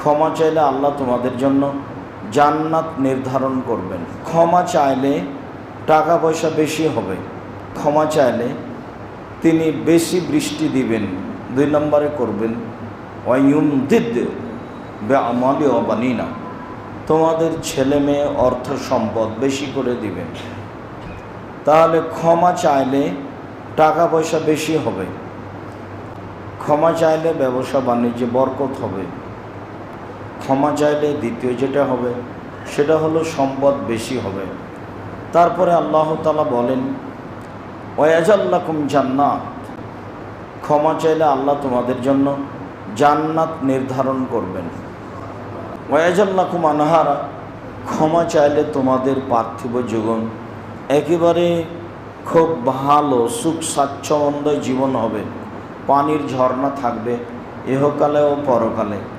ক্ষমা চাইলে আল্লাহ তোমাদের জন্য জান্নাত নির্ধারণ করবেন। ক্ষমা চাইলে টাকা পয়সা বেশি হবে। ক্ষমা চাইলে তিনি বেশি বৃষ্টি দিবেন। 2 নম্বরে করবেন ওয়ায়ুমদিদ বিআমালি ওয়া বানিনা, তোমাদের ছেলে মেয়ে অর্থ সম্পদ বেশি করে দিবেন। তাহলে ক্ষমা চাইলে টাকা পয়সা বেশি হবে। ক্ষমা চাইলে ব্যবসা বাণিজ্যে বরকত হবে। ক্ষমা চাইলে দ্বিতীয় যেটা হবে সেটা হলো সম্পদ বেশি হবে। তারপরে আল্লাহ তাআলা বলেন ওয়াজাল্লাকুম জান্নাত, ক্ষমা চাইলে আল্লাহ তোমাদের জন্য জান্নাত নির্ধারণ করবেন। ওয়াজাল্লাকুম আনহারা, ক্ষমা চাইলে তোমাদের পার্থিব জীবন একেবারে খুব ভালো সুখ স্বাচ্ছন্দ্য জীবন হবে। পানির ঝর্ণা থাকবে ইহকালে ও পরকালে।